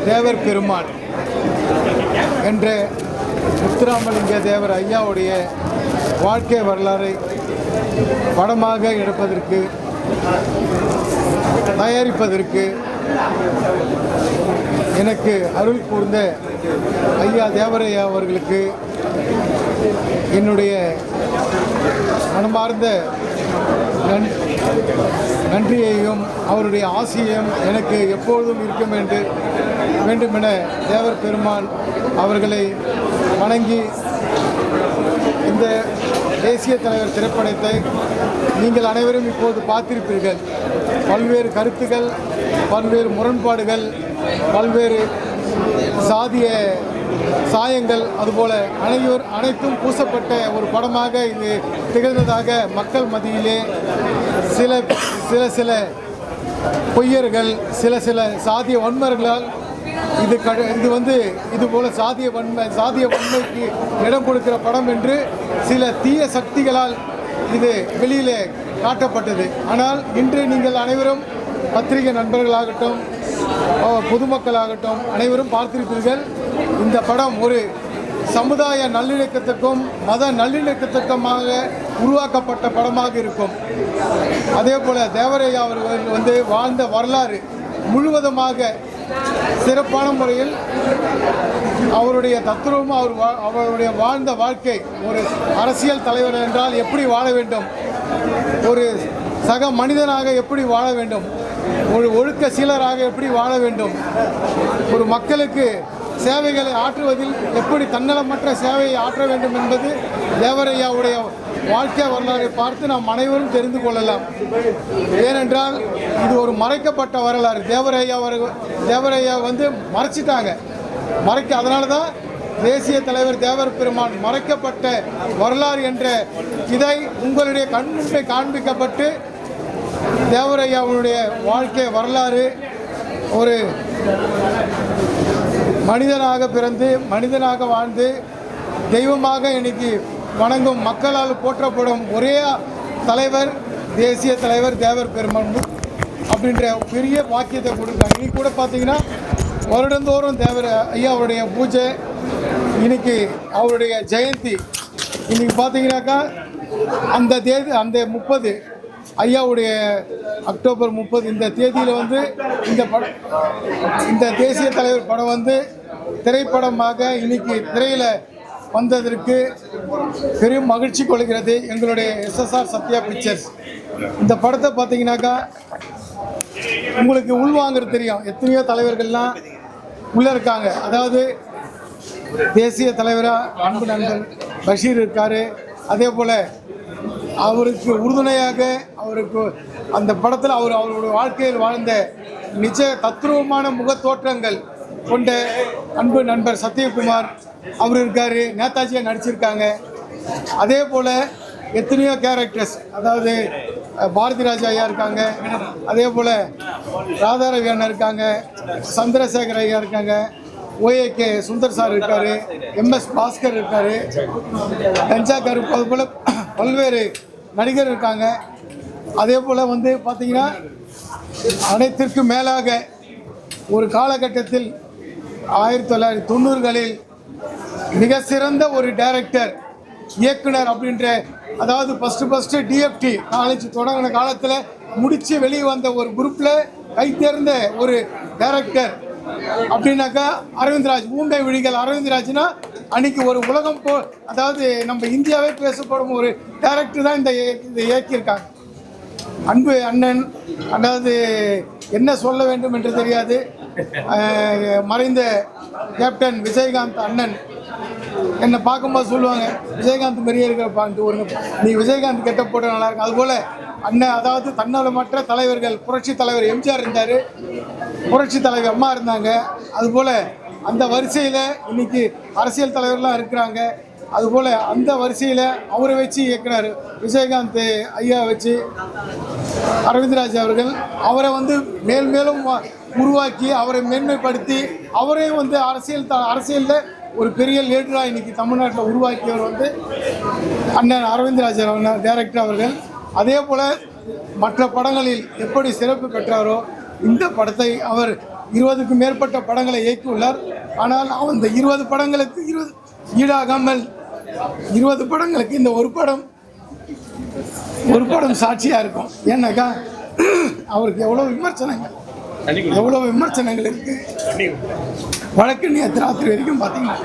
தேவர் பெருமாள் என்ற முத்துராமலிங்க தேவர் ஐயாவுடைய வாழ்க்கை வரலாறை படமாக எடுப்பதற்கு தயாரிப்பதற்கு எனக்கு அருள் கூர்ந்த ஐயா தேவரையா அவர்களுக்கு என்னுடைய மனமார்ந்த நன்றியையும் அவருடைய ஆசையும் எனக்கு எப்பொழுதும் இருக்கும் வேண்டுமென தேவர் பெருமான் அவர்களை வணங்கி இந்த தேசிய தலைவர் திரைப்படத்தை நீங்கள் அனைவரும் இப்போது பார்த்திருப்பீர்கள். பல்வேறு கருத்துக்கள், பல்வேறு முரண்பாடுகள், பல்வேறு சாதிய சாயங்கள், அதுபோல அனைத்தும் பூசப்பட்ட ஒரு படமாக இது திகழ்ந்ததாக மக்கள் மத்தியிலே சில பொய்யர்கள், சில சாதிய வன்மர்களால் இது போல சாதிய வன்மைக்கு இடம் கொடுக்கிற படம் என்று சில தீய சக்திகளால் இது வெளியிலே காட்டப்பட்டது. ஆனால் இன்று நீங்கள் அனைவரும் பத்திரிகை நண்பர்களாகட்டும், பொதுமக்களாகட்டும் அனைவரும் பார்த்திருப்பீர்கள். இந்த படம் ஒரு சமுதாய நல்லிணக்கத்துக்கும் மத நல்லிணக்கத்துக்குமாக உருவாக்கப்பட்ட படமாக இருக்கும். அதே போல் தேவரையா அவர்கள் வாழ்ந்த வரலாறு முழுவதுமாக சிறப்பான முறையில் அவருடைய தத்துவமும் அவருடைய வாழ்ந்த வாழ்க்கை, ஒரு அரசியல் தலைவர் என்றால் எப்படி வாழ வேண்டும், ஒரு சக மனிதனாக எப்படி வாழ வேண்டும், ஒரு ஒழுக்க சீலராக எப்படி வாழ வேண்டும், ஒரு மக்களுக்கு சேவைகளை ஆற்றுவதில் எப்படி தன்னலமற்ற சேவையை ஆற்ற வேண்டும் என்பது தேவரையாவுடைய வாழ்க்கை வரலாறை பார்த்து நாம் அனைவரும் தெரிந்து கொள்ளலாம். ஏனென்றால் இது ஒரு மறைக்கப்பட்ட வரலாறு. தேவரையா மறைச்சிட்டாங்க. அதனால தான் தேசிய தலைவர் தேவர் பெருமான் மறைக்கப்பட்ட வரலாறு என்ற இதை உங்களுடைய கண்முன்பே காண்பிக்கப்பட்டு தேவரையாவுடைய வாழ்க்கை வரலாறு ஒரு மனிதனாக பிறந்து மனிதனாக வாழ்ந்து தெய்வமாக இன்னைக்கு வணங்கும் மக்களால் போற்றப்படும் ஒரே தலைவர் தேசிய தலைவர் தேவர் பெருமான் அப்படின்ற பெரிய வாக்கியத்தை கொடுத்தாங்க. இன்னைக்கு கூட பார்த்தீங்கன்னா வருடந்தோறும் தேவர் ஐயாவுடைய பூஜை, இன்னைக்கு அவருடைய ஜெயந்தி. இன்னைக்கு பார்த்தீங்கன்னாக்கா அந்த 30 ஐயாவுடைய அக்டோபர் 30 இந்த தேதியில் இந்த தேசிய தலைவர் படம் திரைப்படமாக இன்னைக்கு திரையில் வந்ததற்கு பெரும் மகிழ்ச்சி கொள்கிறது எங்களுடைய SSR சத்யா பிக்சர்ஸ். இந்த படத்தை பார்த்தீங்கன்னாக்கா உங்களுக்கு உள்வாங்கிறது தெரியும். எத்தனையோ தலைவர்கள்லாம் உள்ளே இருக்காங்க. அதாவது தேசிய தலைவராக அன்பு நண்பர் பஷீர் இருக்கார். அதே போல் அவருக்கு உறுதுணையாக அந்த படத்தில் அவருடைய வாழ்க்கையில் வாழ்ந்த நிஜ தத்ரூபமான முகத்தோற்றங்கள் கொண்ட அன்பு நண்பர் சத்யகுமார் அவர் இருக்கார். நேதாஜியாக நடிச்சிருக்காங்க. அதே போல் எத்தனையோ கேரக்டர்ஸ், அதாவது பாரதி ராஜா ஐயா இருக்காங்க. அதே போல் ராதாரவி அண்ணா இருக்காங்க, சந்திரசேகர் ஐயா இருக்காங்க, OAK சுந்தர் சார் இருக்கார், MS பாஸ்கர் இருக்கார், கஞ்சா கருப்பு, அது போல் பல்வேறு நடிகர் இருக்காங்க. அதே போல் பார்த்திங்கன்னா அனைத்திற்கும் மேலாக ஒரு காலகட்டத்தில் 1990களில் மிக சிறந்த ஒரு டைரக்டர், இயக்குனர் அப்படின்ற, அதாவது ஃபஸ்ட்டு DFT காலேஜ் தொடங்கின காலத்தில் முடித்து வெளியே வந்த ஒரு குரூப்பில் கைத்தேர்ந்த ஒரு டைரக்டர் அப்படின்னாக்கா அரவிந்த்ராஜ். ஊம்பை விழிகள் அரவிந்த்ராஜ்னா அன்றைக்கி ஒரு உலகம் அதாவது நம்ம இந்தியாவே பேசப்படும் ஒரு டைரக்டர் தான் இதை இயக்கியிருக்காங்க. அன்பு அண்ணன், அதாவது என்ன சொல்ல வேண்டும் என்று தெரியாது, மறைந்த கேப்டன் விஜயகாந்த் அண்ணன் என்னை பார்க்கும்போது சொல்லுவாங்க, விஜயகாந்த் மாரியே இருக்கிறப்பான்ட்டு, நீ விஜயகாந்த் கெட்ட போட்ட நல்லா இருக்கும். அதுபோல் அண்ணன், அதாவது தன்னலமற்ற தலைவர்கள், புரட்சி தலைவர் எம்ஜிஆர் இருந்தார், புரட்சி தலைவர் அம்மா இருந்தாங்க. அதுபோல் அந்த வரிசையில் இன்னைக்கு அரசியல் தலைவர்லாம் இருக்கிறாங்க. அதுபோல் அந்த வரிசையில் அவரை வச்சு இயக்குனர் விஜயகாந்த் ஐயா வச்சு அரவிந்த்ராஜ் அவர்கள் அவரை மேலும் உருவாக்கி அவரை மேன்மைப்படுத்தி அவரையும் அரசியலில் ஒரு பெரிய லீடராக இன்றைக்கி தமிழ்நாட்டில் உருவாக்கியவர் அண்ணன் அரவிந்த்ராஜ் டைரக்டர் அவர்கள். அதே போல் மற்ற படங்களில் எப்படி சிறப்பு பெற்றாரோ இந்த படத்தை அவர் 20க்கும் மேற்பட்ட படங்களை இயக்கியுள்ளார். ஆனால் அந்த 20 படங்களுக்கு ஈடாகாமல் 20 படங்களுக்கு இந்த ஒரு படம் சாட்சியாக இருக்கும். ஏன்னாக்கா அவருக்கு எவ்வளோ விமர்சனங்கள் இருக்கு. வழக்கு நேற்று ராத்திரி வரைக்கும் பார்த்தீங்கன்னா